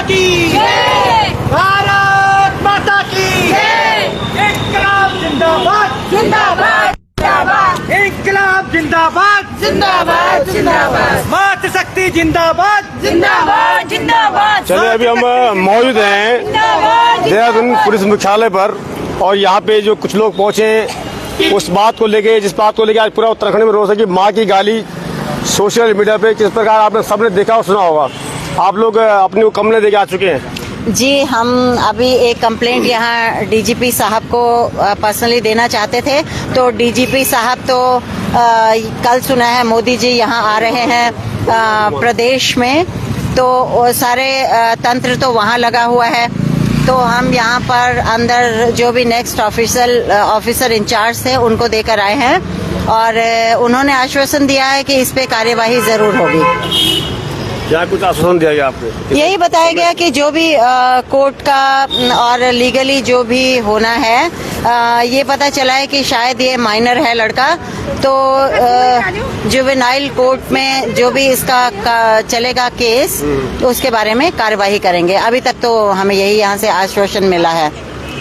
की भारत माता की इंकलाब जिंदाबाद जिंदाबाद जिंदाबाद इंकलाब जिंदाबाद जिंदाबाद जिंदाबाद मातृशक्ति जिंदाबाद जिंदाबाद जिंदाबाद। चलिए अभी हम मौजूद हैं देहरादून पुलिस मुख्यालय पर और यहाँ पे जो कुछ लोग पहुंचे उस बात को लेके जिस बात को लेके आज पूरा उत्तराखंड में रोज है कि माँ की गाली सोशल मीडिया पे किस प्रकार आपने सबने देखा और सुना होगा। आप लोग अपनी कंप्लेंट देके आ चुके हैं। जी, हम अभी एक कंप्लेंट यहाँ डीजीपी साहब को पर्सनली देना चाहते थे। तो डीजीपी साहब तो कल सुना है मोदी जी यहाँ आ रहे हैं प्रदेश में, तो सारे तंत्र तो वहाँ लगा हुआ है। तो हम यहाँ पर अंदर जो भी नेक्स्ट ऑफिसर इंचार्ज थे उनको देकर आए हैं और उन्होंने आश्वासन दिया है कि इस पे कार्यवाही जरूर होगी। क्या कुछ आश्वासन दिया गया आपको? यही बताया गया कि जो भी कोर्ट का और लीगली जो भी होना है, ये पता चला है कि शायद ये माइनर है लड़का, तो जुवेनाइल कोर्ट में जो भी इसका चलेगा केस, तो उसके बारे में कार्यवाही करेंगे। अभी तक तो हमें यही यहाँ से आश्वासन मिला है।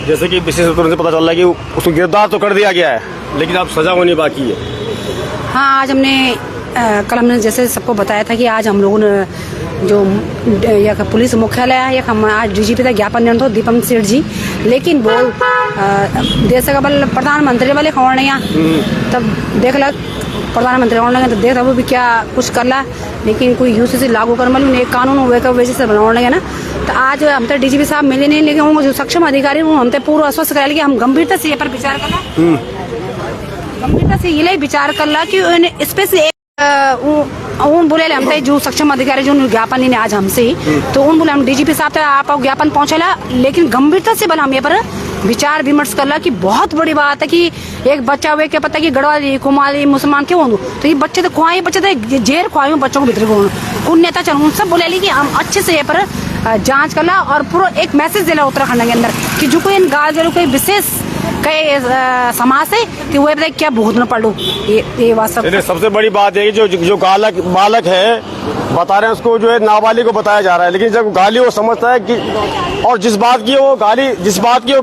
जैसे कि विशेष सूत्रों से पता चल रहा है कि उसको गिरफ्तार तो कर दिया गया है, लेकिन अब सजा होनी बाकी है। हाँ, आज हमने कल हमने जैसे सबको बताया था कि आज हम लोगों ने जो पुलिस मुख्यालय है या हम आज डीजीपी तक ज्ञापन देना था दीपम सेठ जी, लेकिन वो देश का बल प्रधानमंत्री वाले खबर नहीं तब देख लग प्रधानमंत्री होने लगे तो देख वो भी क्या कुछ कर ला, लेकिन कोई यूसीसी लागू कर मालूम एक कानून वजह से बनाने लगे ना। तो आज हम तो डीजीपी साहब मिले नहीं, लेकिन उनको जो सक्षम अधिकारी हम तो पूरा आश्वस्त करा कि हम गंभीरता से ये पर विचार कर ला, गंभीरता से ये विचार कर ला कि स्पेशली उन बोले हम जो सक्षम अधिकारी जो ज्ञापन ने आज हमसे तो उन बोले हम डीजीपी साहब तक आप ज्ञापन पहुंचेला, लेकिन गंभीरता से बना हम ये पर विचार विमर्श करला कि बहुत बड़ी बात है कि एक बच्चा हुए क्या पता कि गढ़वाली कुमारी मुसलमान क्यों हो, तो ये बच्चे तो खुआई बच्चे तो जेर खुआई बच्चों को भीतर को उन नेता चल सब बोले कि हम अच्छे से ये पर जांच करला और पूरा एक मैसेज दिला उत्तराखंड के अंदर कि जो कोई इन गाल जरूर कोई विशेष कई समाज से कि वो बताए क्या भुगतना पड़ लो। ये वास्तव सबसे बड़ी बात है कि जो बालक है बता रहे हैं उसको जो है नाबालिग को बताया जा रहा है, लेकिन जब गाली वो समझता है कि और जिस बात की वो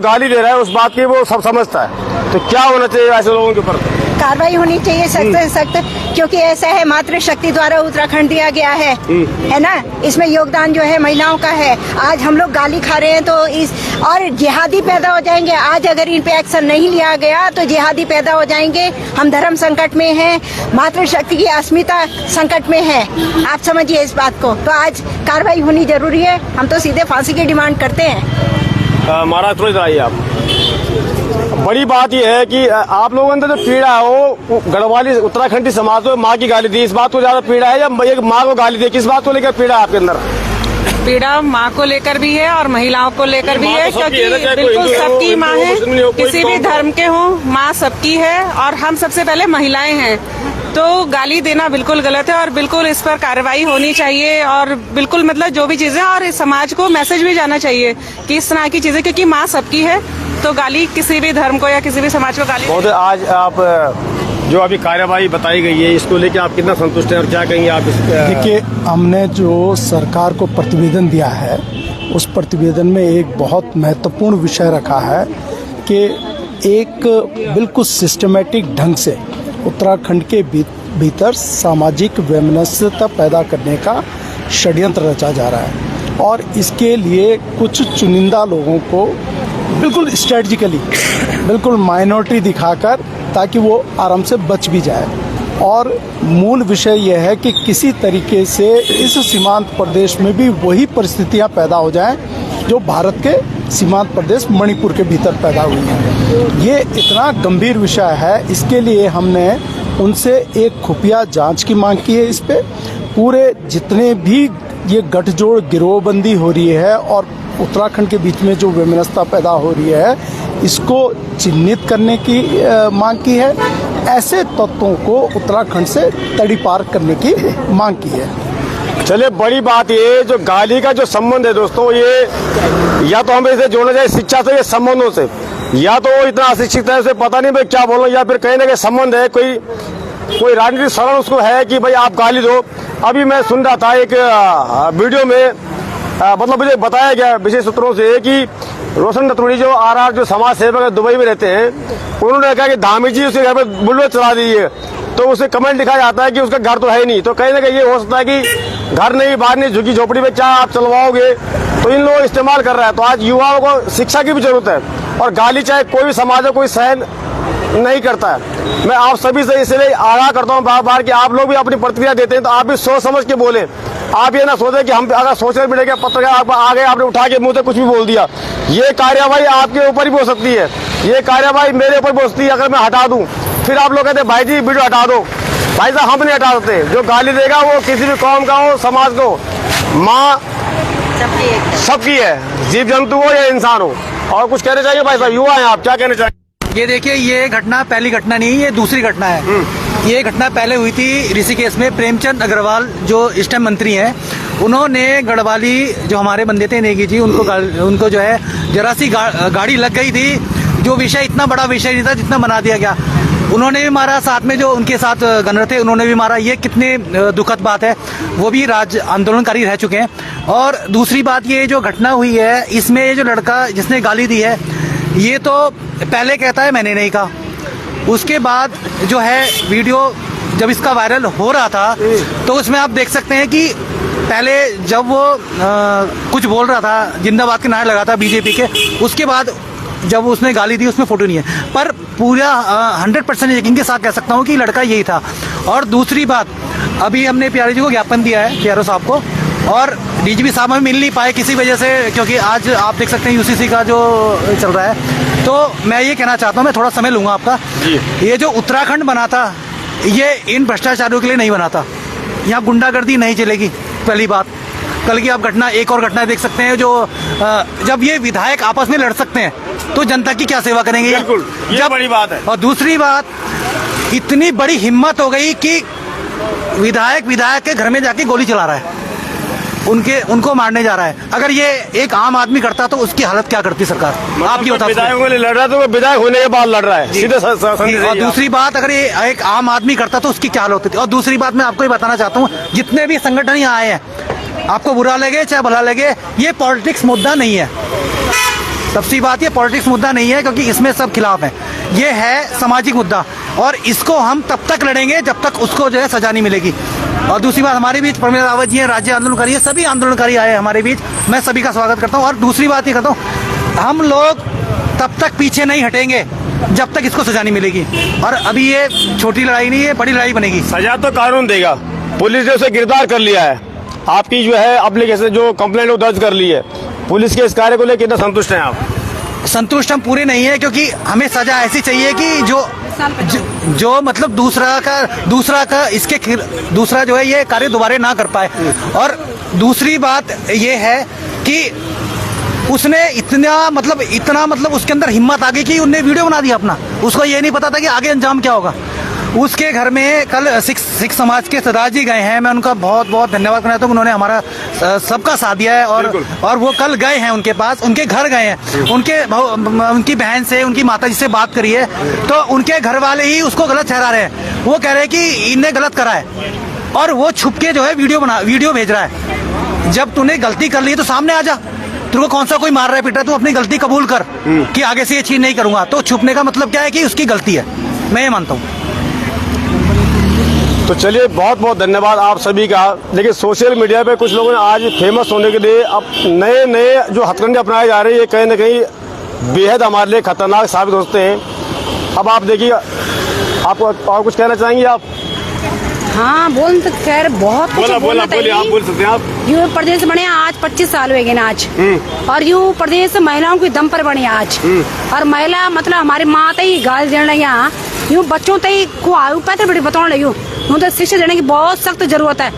गाली दे रहा है उस बात की वो सब समझता है, तो क्या होना चाहिए ऐसे लोगों के ऊपर? कार्रवाई होनी चाहिए सख्त से सख्त, क्योंकि ऐसा है मातृशक्ति द्वारा उत्तराखंड दिया गया है ना, इसमें योगदान जो है महिलाओं का है। आज हम लोग गाली खा रहे हैं तो इस और जिहादी पैदा हो जाएंगे। आज अगर इन पे एक्शन नहीं लिया गया तो जिहादी पैदा हो जाएंगे। हम धर्म संकट में हैं, मातृशक्ति की अस्मिता संकट में है, आप समझिए इस बात को। तो आज कार्रवाई होनी जरूरी है, हम तो सीधे फांसी की डिमांड करते हैं। महाराज थोड़ी आइए आप। बड़ी बात यह है कि आप लोगों के अंदर जो पीड़ा है वो गढ़वाली उत्तराखंडी समाज को माँ की गाली दी, इस बात को ज्यादा पीड़ा है या एक माँ को गाली दी, किस बात को लेकर पीड़ा है आपके अंदर? पीड़ा माँ को लेकर भी है और महिलाओं को लेकर भी है, क्योंकि बिल्कुल सबकी माँ है, किसी भी धर्म के हो माँ सबकी है और हम सबसे पहले महिलाएं हैं। तो गाली देना बिल्कुल गलत है और बिल्कुल इस पर कार्रवाई होनी चाहिए और बिल्कुल मतलब जो भी चीजें और इस समाज को मैसेज भी जाना चाहिए कि इस तरह की चीजें, क्योंकि माँ सबकी है, तो गाली किसी भी धर्म को या किसी भी समाज को गाली। बहुत आज आप जो अभी कार्यवाही बताई गई है इसको लेकर आप कितना संतुष्ट हैं और क्या कहेंगे आप? देखिए, हमने जो सरकार को प्रतिवेदन दिया है उस प्रतिवेदन में एक बहुत महत्वपूर्ण विषय रखा है कि एक बिल्कुल सिस्टमेटिक ढंग से उत्तराखंड के भीतर सामाजिक वैमनस्यता पैदा करने का षड्यंत्र रचा जा रहा है और इसके लिए कुछ चुनिंदा लोगों को बिल्कुल स्ट्रेटजिकली बिल्कुल माइनॉरिटी दिखाकर ताकि वो आराम से बच भी जाए। और मूल विषय यह है कि किसी तरीके से इस सीमांत प्रदेश में भी वही परिस्थितियां पैदा हो जाएं जो भारत के सीमांत प्रदेश मणिपुर के भीतर पैदा हुई हैं। ये इतना गंभीर विषय है, इसके लिए हमने उनसे एक खुफिया जांच की मांग की है। इस पे पूरे जितने भी ये गठजोड़ गिरोहबंदी हो रही है और उत्तराखंड के बीच में जो वैमनस्यता पैदा हो रही है इसको चिन्हित करने की मांग की है। ऐसे तत्वों को उत्तराखंड से तड़ी पार करने की मांग की है। चलिए, बड़ी बात ये जो गाली का जो संबंध है दोस्तों, ये या तो हमें इसे जोड़ना चाहिए शिक्षा से या संबंधों से, या तो वो इतना अशिक्षित है उसे पता नहीं भाई क्या बोलो, या फिर कहीं ना कहीं संबंध है, कोई राजनीतिक शरण उसको है कि भाई आप गाली दो। अभी मैं सुन रहा था एक वीडियो में मतलब मुझे बताया गया विशेष सूत्रों से कि रोशन नथुड़ी जो आरआर जो समाज सेवक है दुबई में रहते हैं, उन्होंने कहा कि धामी जी उसके घर पर बुलडोजर चला दीजिए, तो उसे कमेंट लिखा जाता है कि उसका घर तो है ही नहीं। तो कहीं ना कहीं ये हो सकता है कि घर नहीं, बाहर नहीं, झुकी झोपड़ी में क्या आप चलवाओगे, तो इन लोगों इस्तेमाल कर रहा है। तो आज युवाओं को शिक्षा की भी जरूरत है, और गाली चाहे कोई भी समाज हो, कोई सहन नहीं करता है। मैं आप सभी से इसलिए आगाह करता हूं बार बार कि आप लोग भी अपनी प्रतिक्रिया देते हैं तो आप भी सोच समझ के बोले। आप ये ना सोचें कि हम अगर सोशल मीडिया के पत्रकार आप आ गए, आपने उठा के मुंह से कुछ भी बोल दिया। ये कार्यवाही आपके ऊपर भी हो सकती है, ये कार्यवाही मेरे ऊपर भी हो सकती है। अगर मैं हटा दूं, फिर आप लोग कहते हैं भाई जी वीडियो हटा दो। भाई साहब हम नहीं हटा सकते। जो गाली देगा वो किसी भी कौम का हो, समाज को, माँ सबकी है, जीव जंतु हो या इंसान हो। और कुछ कहना चाहिए भाई साहब, युवा है आप, क्या कहना चाहिए? ये देखिए, ये घटना पहली घटना नहीं, ये दूसरी घटना है। ये घटना पहले हुई थी ऋषिकेश में। प्रेमचंद अग्रवाल जो इस टाइम मंत्री हैं, उन्होंने गढ़वाली जो हमारे बंदे थे नेगी जी, उनको जो है जरा सी गाड़ी लग गई थी। जो विषय इतना बड़ा विषय नहीं था जितना बना दिया गया। उन्होंने भी मारा, साथ में जो उनके साथ गनर थे उन्होंने भी मारा। ये कितने दुखद बात है। वो भी राज्य आंदोलनकारी रह चुके हैं। और दूसरी बात, ये जो घटना हुई है, इसमें ये जो लड़का जिसने गाली दी है, ये तो पहले कहता है मैंने नहीं कहा। उसके बाद जो है वीडियो जब इसका वायरल हो रहा था, तो उसमें आप देख सकते हैं कि पहले जब वो कुछ बोल रहा था, जिंदाबाद के नारे लगा था बीजेपी के, उसके बाद जब उसने गाली दी उसमें फोटो नहीं है। पर पूरा 100% यकीन के साथ कह सकता हूँ कि लड़का यही था। और दूसरी बात, अभी हमने प्यारे जी को ज्ञापन दिया है, प्यारो साहब को, और डीजीपी साहब हमें मिल नहीं पाए किसी वजह से, क्योंकि आज आप देख सकते हैं यूसीसी का जो चल रहा है। तो मैं ये कहना चाहता हूँ, मैं थोड़ा समय लूंगा आपका। ये जो उत्तराखंड बना था, ये इन भ्रष्टाचारियों के लिए नहीं बना था। यहाँ गुंडागर्दी नहीं चलेगी, पहली बात। कल की आप घटना, एक और घटना देख सकते हैं, जो जब ये विधायक आपस में लड़ सकते हैं तो जनता की क्या सेवा करेंगे? बिल्कुल, ये बड़ी बात है। और दूसरी बात, इतनी बड़ी हिम्मत हो गई कि विधायक के घर में जाके गोली चला रहा है, उनको मारने जा रहा है। अगर ये एक आम आदमी करता तो उसकी हालत क्या करती सरकार? आप ये बताओ। विधायकों के लिए लड़ रहा है तो वो विधायक होने के बाद लड़ रहा है, सीधे। और दूसरी बात, अगर ये एक आम आदमी करता तो उसकी क्या हालत होती थी? और दूसरी बात मैं आपको ये बताना चाहता हूँ, जितने भी संगठन यहाँ आए हैं, आपको बुरा लगे चाहे भला लगे, ये पॉलिटिक्स मुद्दा नहीं है। सबसे बात, ये पॉलिटिक्स मुद्दा नहीं है, क्योंकि इसमें सब खिलाफ हैं। ये है सामाजिक मुद्दा, और इसको हम तब तक लड़ेंगे जब तक उसको जो है सजा नहीं मिलेगी। और दूसरी बात, हमारे बीच प्रमिला रावत जी हैं, राज्य आंदोलनकारी है, सभी आंदोलनकारी आए हैं हमारे बीच। मैं सभी का स्वागत करता हूँ। और दूसरी बात ये करता हूँ, हम लोग तब तक पीछे नहीं हटेंगे जब तक इसको सजा नहीं मिलेगी। और अभी ये छोटी लड़ाई नहीं है, बड़ी लड़ाई बनेगी। सजा तो कानून देगा। पुलिस ने उसे गिरफ्तार कर लिया है। आपकी जो है एप्लीकेशन, जो कंप्लेंट वो दर्ज कर ली है। पुलिस के इस कार्य को लेकर कितना संतुष्ट हैं आप? संतुष्ट हम पूरे नहीं है, क्योंकि हमें सजा ऐसी चाहिए कि जो मतलब दूसरा जो है ये कार्य दोबारा ना कर पाए। और दूसरी बात ये है कि उसने इतना मतलब उसके अंदर हिम्मत आ गई कि उन्हें वीडियो बना दिया अपना। उसको ये नहीं पता था कि आगे अंजाम क्या होगा। उसके घर में कल सिख समाज के सरदार जी गए हैं। मैं उनका बहुत बहुत धन्यवाद करना चाहता हूँ। उन्होंने हमारा सबका साथ दिया है। और वो कल गए हैं उनके पास, उनके घर गए हैं, उनकी बहन से, उनकी माता जी से बात करी है। तो उनके घर वाले ही उसको गलत ठहरा रहे हैं। वो कह रहे हैं कि इन्हें गलत करा है, और वो छुप के जो है वीडियो भेज रहा है। जब तूने गलती कर ली तो सामने आ जा। तेरे को कौन सा कोई मार रहा है, पीट रहा है, तू अपनी गलती कबूल कर कि आगे से ये चीज नहीं करूंगा। तो छुपने का मतलब क्या है कि उसकी गलती है, मैं ये मानता हूँ। तो चलिए, बहुत बहुत धन्यवाद आप सभी का। लेकिन सोशल मीडिया पे कुछ लोगों ने आज फेमस होने के लिए अब नए जो हथकंडे अपनाए जा रहे हैं, ये कहीं ना कहीं बेहद हमारे लिए खतरनाक साबित होते हैं। अब आप देखिए, आपको और कुछ कहना चाहेंगे आप? हाँ, बोल तो खैर बहुत कुछ बोलिए, आप बोल सकते हैं। आप यूं प्रदेश बने आज 25 साल हुए ना आज, और यूं प्रदेश महिलाओं के दम पर बने आज। और महिला मतलब हमारी माँ ही गाल देने लगी, यूं बच्चों तई को आयु पैसे बड़ी बताने लगी, यूं तो शिक्षा देने की बहुत सख्त जरूरत है।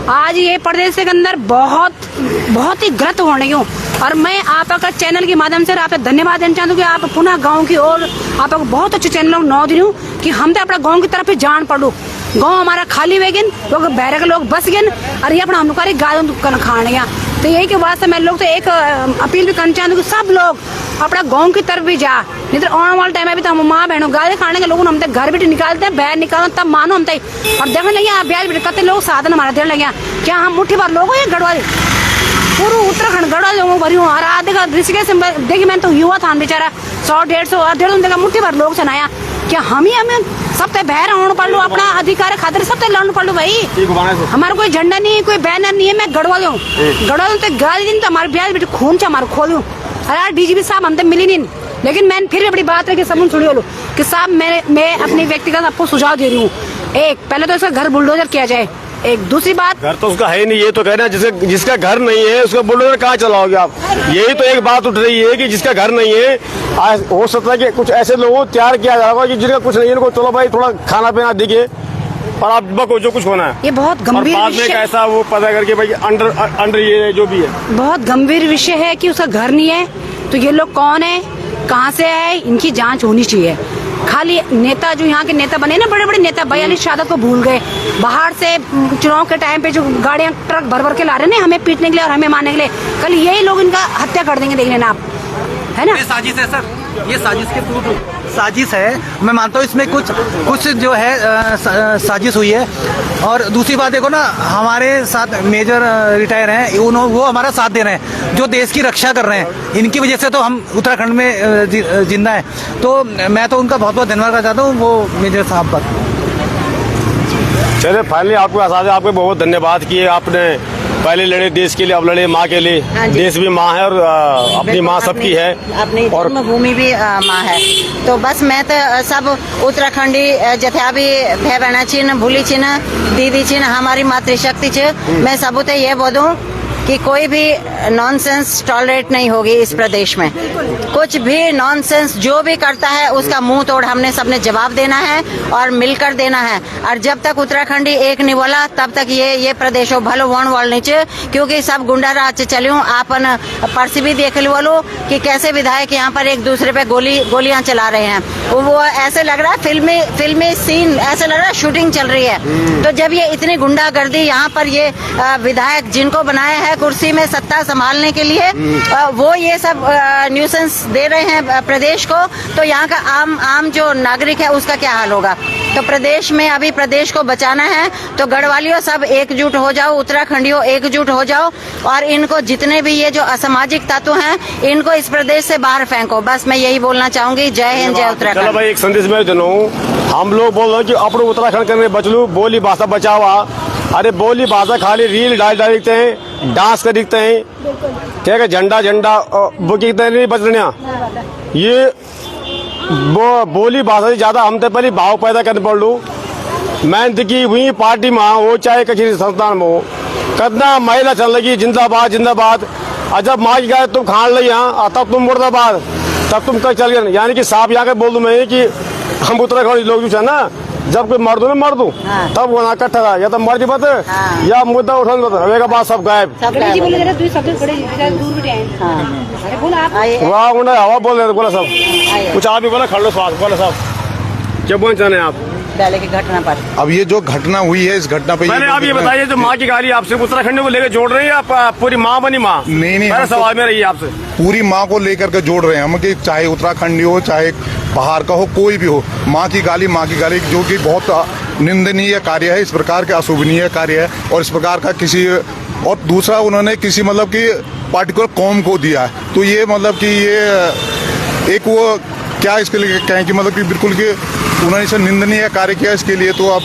आज ये प्रदेश के अंदर बहुत ही गलत हो रही हूँ। और मैं आपका चैनल के माध्यम से आपका धन्यवाद देना चाहती हूँ कि आप पुनः गाँव की ओर आपका बहुत अच्छे चैनल नौ दिन कि हम तो अपना गाँव की तरफ ही जान पड़ू। गाँव हमारा खाली वे गिन, लोग बैरक लोग बस गिन, और ये अपना हम लोग गाय खाने। तो यही के वास्ते मैं लोग तो एक अपील भी करना चाहती हूँ कि सब लोग अपना गाँव की तरफ भी जा। नहीं तो आने वाले टाइम में भी तो हम माँ बहनों गाय खाने के लोगों हम घर भी निकालते हैं, बैर निकालो तब मानो हम तय। और देखने लगे ब्याज भी करते लोग साधन हमारा देने लगे, क्या हम मुट्ठी भर लोग हो या गढ़वाली? पूरा उत्तराखंड गड़ा जो भरी हूँ। और आधे का ऋषिकेश देखिए, मैंने तो युवा था बेचारा, 100-150 मुट्ठी भर लोग चनाया। क्या हमें सब ते बहर होने पड़ लो, अपना अधिकार खातिर सब ते लड़ने पड़ लो भाई। हमारा कोई झंडा नहीं, कोई बैनर नहीं है। मैं गढ़वा लूँ तो गाली दिन तो हमारे ब्याज बेटे खून से हमारे खोलूँ। अरे डीजीपी साहब हम तो मिली नहीं, लेकिन मैंने फिर भी बड़ी बात है कि सब सुनी लो कि साहब मैं अपनी व्यक्तिगत आपको सुझाव दे रही हूँ। एक, पहले तो इसका घर बुलडोजर किया जाए। एक दूसरी बात, घर तो उसका है नहीं, ये तो कहना है जिसका घर नहीं है उसका बुलडोजर कहाँ चलाओगे आप। यही तो एक बात उठ रही है कि जिसका घर नहीं है, आज हो सकता है कि कुछ ऐसे लोगों को तैयार किया जाएगा कि जिनका कुछ नहीं है, इनको चलो भाई थोड़ा खाना पीना दिखे और आप बको जो कुछ होना है। ये बहुत गंभीर बाद में ऐसा वो पता करके भाई अंडर ये जो भी है, बहुत गंभीर विषय है कि उसका घर नहीं है। तो ये लोग कौन है, कहाँ से है, इनकी जांच होनी चाहिए। खाली नेता जो यहाँ के नेता बने ना, बड़े बड़े नेता, 42 शहादत को भूल गए। बाहर से चुनाव के टाइम पे जो गाड़ियां ट्रक भर भर के ला रहे हैं हमें पीटने के लिए और हमें मारने के लिए, कल यही लोग इनका हत्या कर देंगे, देख लेना आप, है ना। ये साजिश है सर, ये साजिश के प्रूफ साजिश है। मैं मानता हूँ इसमें कुछ जो है साजिश हुई है। और दूसरी बात देखो ना, हमारे साथ मेजर रिटायर हैं, वो हमारा साथ दे रहे हैं, जो देश की रक्षा कर रहे हैं। इनकी वजह से तो हम उत्तराखंड में जिंदा है। तो मैं तो उनका बहुत बहुत धन्यवाद करना चाहता हूँ, वो मेजर साहब पर। चलिए फाइनली आपको आपको बहुत धन्यवाद किए। आपने पहले लड़े देश के लिए, अब लड़े माँ के लिए। देश भी माँ है और अपनी माँ सबकी है, अपनी जन्मभूमि भी माँ है। तो बस मैं तो सब उत्तराखंडी जथ्या भी भय बहना चिन्ह भूली चिन्ह दीदी चिन्ह हमारी मातृशक्ति चिन्ह, मैं सबूत ये बोलूं कि कोई भी नॉनसेंस टॉलरेट नहीं होगी इस प्रदेश में। कुछ भी नॉनसेंस जो भी करता है उसका मुंह तोड़ हमने सबने जवाब देना है और मिलकर देना है। और जब तक उत्तराखंडी एक नहीं बोला तब तक ये प्रदेश भलो वन वाल नीचे, क्योंकि सब गुंडा राज चलियो। आपन पर्ची भी देख लो कि कैसे विधायक यहाँ पर एक दूसरे पे गोलियां चला रहे हैं। वो ऐसे लग रहा है फिल्मी सीन, ऐसे लग रहा है शूटिंग चल रही है। तो जब ये इतनी गुंडागर्दी यहाँ पर ये विधायक जिनको बनाया है कुर्सी में सत्ता संभालने के लिए, वो ये सब न्यूसेंस दे रहे हैं प्रदेश को, तो यहाँ का आम जो नागरिक है उसका क्या हाल होगा। तो प्रदेश में अभी प्रदेश को बचाना है तो गढ़वालियों सब एकजुट हो जाओ, उत्तराखंडियों एकजुट हो जाओ और इनको जितने भी ये जो असामाजिक तत्व हैं इनको इस प्रदेश से बाहर फेंको। बस मैं यही बोलना चाहूंगी। जय हिंद, जय उत्तराखंड। चलो भाई एक संदेश मैं देना हूँ। हम लोग बोल रहे हैं कि अपने उत्तराखंड करने बचलू, बोली भाषा बचावा। अरे बोली भाषा खाली रील डाल दिखते हैं, डांस कर दिखते हैं, ठीक है, झंडा वो कितने नहीं बचने। ये बोली भाषा से ज्यादा हम तो पहले भाव पैदा करने पड़ लू। मैं देखी हुई पार्टी में हो चाहे किसी संस्थान में हो, कितना महिला चल लगी जिंदाबाद जिंदाबाद। और जब माँ की गाय तुम खान ली यहाँ तब तुम मुर्दाबाद, तब तुम कहीं चल गए। यानी कि साफ यहाँ के बोल दूं मैं कि हम उत्तराखंड लोग जो है ना, जब कोई मर दूं तब वो इकट्ठा था, या तो मर्जी बत या मुद्दा उठा हवेगा बात सब गायब। वाह उन्हें हवा बोल रहे थे, बोला सब कुछ आप भी बोला खड़ लो स्वाद। बोला साहब क्या बोलना चाहते हैं आप डाले की घटना पर? अब ये जो घटना हुई है, इस घटना पे पहले आप ये बताइए, जो माँ की गाली आपसे उत्तराखंड को लेकर जोड़ रहे हैं या पूरी माँ बनी माँ? नहीं मेरा सवाल मेरा ये आपसे, पूरी माँ को लेकर के जोड़ रहे हैं हम, कि चाहे उत्तराखंडी हो चाहे बाहर का हो, कोई भी हो, माँ की गाली जो कि बहुत निंदनीय कार्य है। इस प्रकार का अशोभनीय कार्य है और इस प्रकार का किसी और दूसरा उन्होंने किसी मतलब कि पार्टिकुलर कौम को दिया है। तो ये मतलब कि ये एक वो क्या इसके लिए कहें कि मतलब कि बिल्कुल कि उन्होंने इसे निंदनीय कार्य किया। इसके लिए तो अब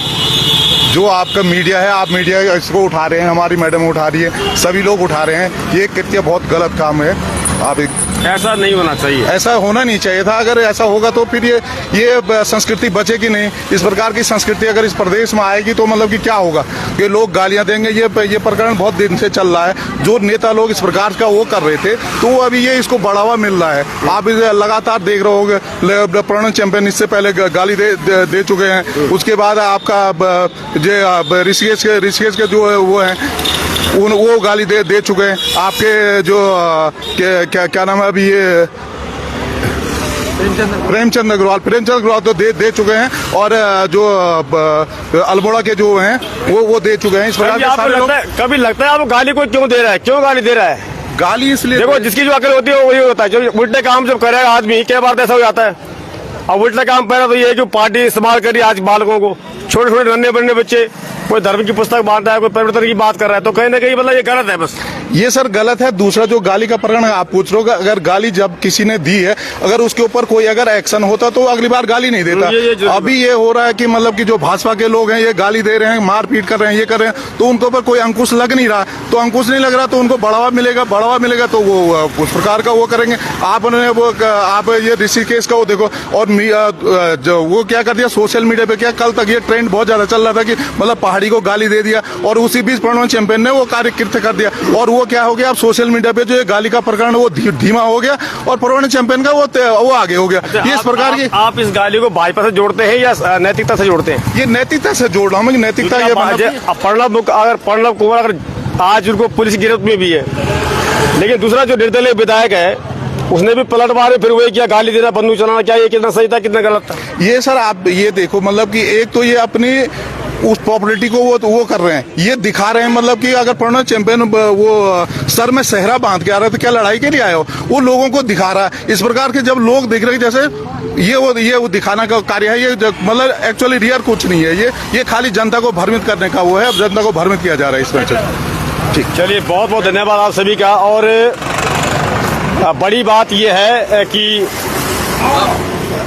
जो आपका मीडिया है, आप मीडिया इसको उठा रहे हैं, हमारी मैडम उठा रही है, सभी लोग उठा रहे हैं, ये कितना बहुत गलत काम है। आप ऐसा नहीं होना चाहिए, ऐसा होना नहीं चाहिए था। अगर ऐसा होगा तो फिर ये संस्कृति बचेगी नहीं। इस प्रकार की संस्कृति अगर इस प्रदेश में आएगी तो मतलब कि क्या होगा, कि लोग गालियां देंगे। ये प्रकरण बहुत दिन से चल रहा है। जो नेता लोग इस प्रकार का वो कर रहे थे तो अभी ये इसको बढ़ावा मिल रहा है। आप लगातार देख रहे होंगे, प्रणव चैंपियन इससे पहले गाली दे चुके हैं। उसके बाद आपका ऋषिकेश के जो वो है वो गाली दे चुके हैं। आपके जो क्या नाम है अभी ये प्रेमचंद अग्रवाल तो दे चुके हैं। और जो अल्मोड़ा के जो हैं वो दे चुके हैं। इस प्रकार के सारे लोग, कभी लगता है आपको गाली कोई क्यों दे रहा है, क्यों गाली दे रहा है? गाली इसलिए देखो, जिसकी जो अकल होती है वही होता है। जो उल्टे काम जब करेगा आदमी, कई बार ऐसा हो जाता है। अब उल्टा काम पहला तो ये है कि पार्टी इस्तेमाल करी आज बालकों को, छोटे छोटे नन्हे बन्ने बच्चे कोई धर्म की पुस्तक बांट रहा है, कोई परिवर्तन की बात कर रहा है, तो कहीं ना कहीं मतलब ये गलत है। बस ये सर गलत है। दूसरा जो गाली का प्रकरण आप पूछ रहे हो, अगर गाली जब किसी ने दी है, अगर उसके ऊपर कोई अगर एक्शन होता तो अगली बार गाली नहीं देता। अभी ये हो रहा है कि मतलब कि जो भाजपा के लोग हैं ये गाली दे रहे हैं, मारपीट कर रहे हैं, ये कर रहे हैं, तो उनके ऊपर कोई अंकुश लग नहीं रहा। तो अंकुश नहीं लग रहा तो उनको बढ़ावा मिलेगा तो वो उस प्रकार का वो करेंगे। आप ये ऋषिकेश का वो देखो, और जो वो क्या कर दिया सोशल मीडिया पे, क्या कल तक ये ट्रेंड बहुत ज्यादा चल रहा था कि मतलब पहाड़ी को गाली दे दिया, और उसी बीच प्रणव चैंपियन ने वो कार्य कृत्य कर दिया, और वो क्या हो गया, अब सोशल मीडिया पे जो ये गाली का प्रकरण वो धीमा हो गया, और प्रणव चैंपियन का वो आगे हो गया। ये इस प्रकार की आप इस गाली को भाजपा से जोड़ते हैं या नैतिकता से जोड़ते हैं? ये नैतिकता से जोड़ रहा हूँ। नैतिकता ये प्रणब कुमार अगर आज उनको पुलिस गिरफ्त में भी है, लेकिन दूसरा जो निर्दलीय विधायक है उसने भी पलट मारे, फिर वही क्या गाली देना, बंदूक चलाना, क्या ये कितना सही था कितना गलत था? ये सर आप ये देखो, मतलब कि एक तो ये अपनी उस पॉपुलरिटी को वो कर रहे हैं, ये दिखा रहे हैं, मतलब कि अगर प्रणव चैंपियन वो सर में सेहरा बांध के आ रहा है तो क्या लड़ाई के लिए आया हो, वो लोगों को दिखा रहा है। इस प्रकार के जब लोग दिख रहे हैं, जैसे ये वो दिखाना का कार्य है, ये मतलब एक्चुअली रियल कुछ नहीं है, ये खाली जनता को भ्रमित करने का वो है। अब जनता को भ्रमित किया जा रहा है इसमें। ठीक, चलिए बहुत बहुत धन्यवाद आप सभी का। और बड़ी बात यह है कि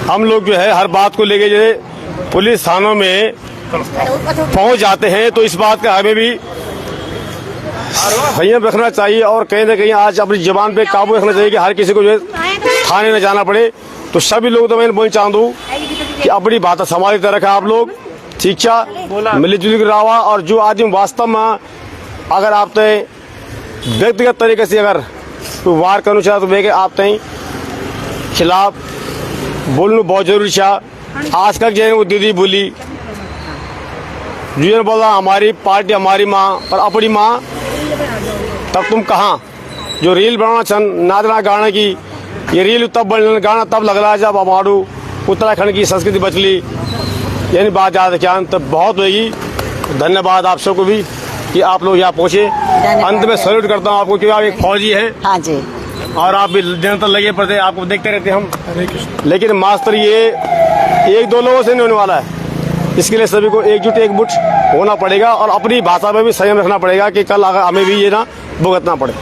हम लोग जो है हर बात को लेके जो पुलिस थानों में पहुंच जाते हैं, तो इस बात का हमें भी संयम रखना चाहिए, और कहीं ना कहीं आज अपनी जुबान पे काबू रखना चाहिए कि हर किसी को जो है थाने न जाना पड़े। तो सभी लोग तो मैं बोलना चाहता हूँ कि अपनी बात संभालते रखा आप लोग, ठीक है, मिलजुल कर रहा। और जो आदमी वास्तव में अगर आप व्यक्तिगत तरीके से अगर कोई वार करना चाहे तो वे आप खिलाफ बोलना बहुत जरूरी है। आज तक जो है वो दीदी बोली जी बोला हमारी पार्टी हमारी माँ, पर अपनी माँ तब तुम कहाँ? जो रील बनाना छन नादना गाना की, ये रील तब बनने गाना तब लग रहा है जब हमारू उत्तराखंड की संस्कृति बचली, यानी बात याद क्या तब बहुत होगी। धन्यवाद आप सबको भी कि आप लोग यहाँ पहुँचे। अंत में सैल्यूट करता हूँ आपको, क्योंकि आप एक फौजी हैं। हाँ जी, और आप भी निरंतर लगे पड़ते, आपको देखते रहते हम। लेकिन मास्टर ये एक दो लोगों से नहीं होने वाला है, इसके लिए सभी को एकजुट होना पड़ेगा, और अपनी भाषा में भी संयम रखना पड़ेगा कि कल अगर हमें भी ये ना भुगतना पड़े।